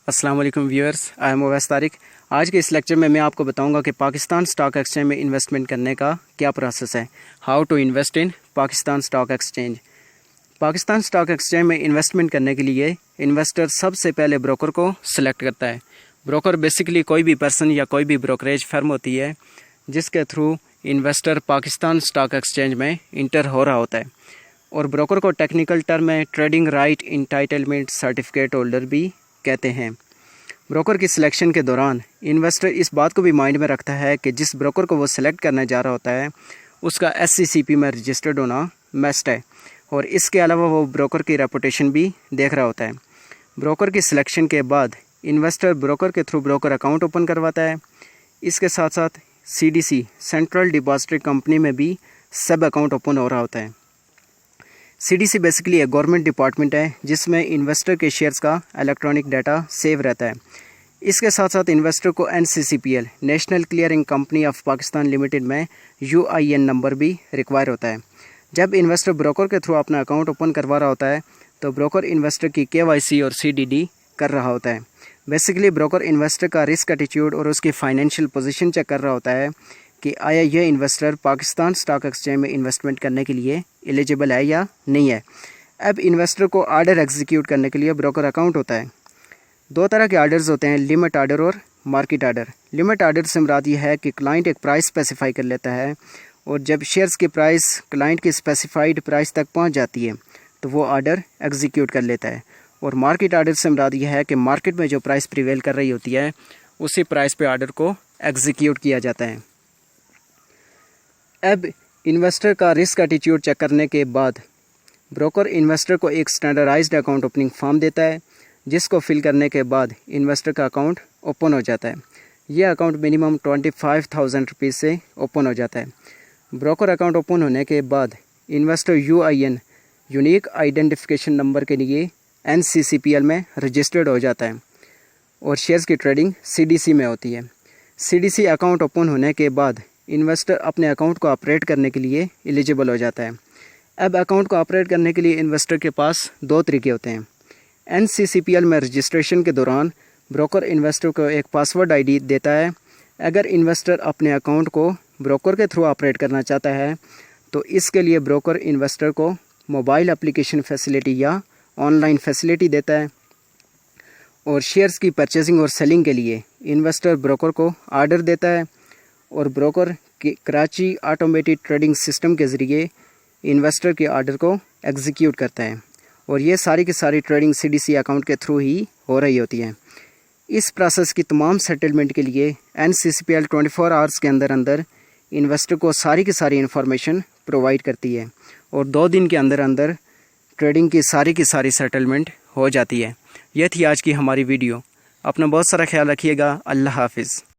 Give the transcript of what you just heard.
अस्सलाम वालेकुम viewers, I am Owais Tariq. आज के इस लेक्चर में मैं आपको बताऊंगा कि पाकिस्तान स्टॉक एक्सचेंज में इन्वेस्टमेंट करने का क्या प्रोसेस है। How to invest in Pakistan stock exchange. Pakistan stock exchange में इन्वेस्टमेंट करने के लिए इन्वेस्टर सबसे पहले ब्रोकर को सिलेक्ट करता है। ब्रोकर बेसिकली कोई भी पर्सन या कोई भी ब्रोकरेज फर्म होती है जिसके through investor Pakistan stock exchange में इंटर हो रहा होता है। और ब्रोकर को टेक्निकल टर्म में trading right entitlement certificate holder भी कहते हैं। ब्रोकर की सिलेक्शन के दौरान इन्वेस्टर इस बात को भी माइंड में रखता है कि जिस ब्रोकर को वो सिलेक्ट करने जा रहा होता है उसका SCCP में रजिस्टर्ड होना मस्ट है, और इसके अलावा वो ब्रोकर की रेपुटेशन भी देख रहा होता है। ब्रोकर की सिलेक्शन के बाद इन्वेस्टर ब्रोकर के थ्रू ब्रोकर अकाउंट ओपन करवाता है। इसके साथ साथ CDC सेंट्रल डिपॉजिटरी कंपनी में भी सब अकाउंट ओपन हो रहा होता है। CDC बेसिकली एक गवर्नमेंट डिपार्टमेंट है जिसमें इन्वेस्टर के शेयर्स का इलेक्ट्रॉनिक डाटा सेव रहता है। इसके साथ साथ इन्वेस्टर को NCCPL national clearing company of Pakistan limited में UIN नंबर भी रिक्वायर होता है। जब इन्वेस्टर ब्रोकर के थ्रू अपना अकाउंट ओपन करवा रहा होता है तो ब्रोकर इन्वेस्टर की KYC और CDD कर रहा होता है। बेसिकली ब्रोकर इन्वेस्टर का रिस्क एटीट्यूड और उसकी फाइनेंशियल पोजीशन चेक कर रहा होता है कि आया यह इन्वेस्टर पाकिस्तान स्टॉक एक्सचेंज में इन्वेस्टमेंट करने के लिए एलिजिबल है या नहीं है। अब इन्वेस्टर को आर्डर एग्जीक्यूट करने के लिए ब्रोकर अकाउंट होता है। दो तरह के आर्डर्स होते हैं, लिमिट आर्डर और मार्केट आर्डर। लिमिट आर्डर से मुराद ये है कि क्लाइंट एक प्राइस स्पेसिफाई कर लेता है और जब शेयर्स की प्राइस क्लाइंट की स्पेसिफाइड प्राइस तक पहुंच जाती है तो वो आर्डर एग्जीक्यूट कर लेता है। और मार्केट आर्डर से मुराद ये है कि मार्केट में जो प्राइस प्रिवेल कर रही होती है उसी प्राइस पे आर्डर को एग्जीक्यूट किया जाता है। अब इन्वेस्टर का रिस्क एटीट्यूड चेक करने के बाद ब्रोकर इन्वेस्टर को एक स्टैंडर्डाइज्ड अकाउंट ओपनिंग फॉर्म देता है जिसको फिल करने के बाद इन्वेस्टर का अकाउंट ओपन हो जाता है। यह अकाउंट मिनिमम 25,000 रुपीज़ से ओपन हो जाता है। ब्रोकर अकाउंट ओपन होने के बाद investor UIN unique identification number के लिए NCCPL में रजिस्टर्ड हो जाता है और शेयर्स की ट्रेडिंग CDC में होती है। CDC अकाउंट ओपन होने के बाद इन्वेस्टर अपने अकाउंट को ऑपरेट करने के लिए एलिजिबल हो जाता है। अब अकाउंट को ऑपरेट करने के लिए इन्वेस्टर के पास दो तरीके होते हैं। NCCPL में रजिस्ट्रेशन के दौरान ब्रोकर इन्वेस्टर को एक पासवर्ड ID देता है। अगर इन्वेस्टर अपने अकाउंट को ब्रोकर के थ्रू ऑपरेट करना चाहता है तो इसके लिए ब्रोकर इन्वेस्टर को मोबाइल एप्लीकेशन फैसिलिटी या ऑनलाइन फैसिलिटी देता है। और शेयर्स की परचेजिंग और सेलिंग के लिए इन्वेस्टर ब्रोकर को आर्डर देता है और ब्रोकर की कराची ऑटोमेटेड ट्रेडिंग सिस्टम के ज़रिए इन्वेस्टर के आर्डर को एग्जीक्यूट करता है। और ये सारी की सारी ट्रेडिंग CDC अकाउंट के थ्रू ही हो रही होती है। इस प्रोसेस की तमाम सेटलमेंट के लिए NCCPL 24 आवर्स के अंदर अंदर इन्वेस्टर को सारी की सारी इन्फॉर्मेशन प्रोवाइड करती है और 2 दिन के अंदर अंदर ट्रेडिंग की सारी सेटलमेंट हो जाती है। यह थी आज की हमारी वीडियो। अपना बहुत सारा ख्याल रखिएगा। अल्लाह हाफिज़।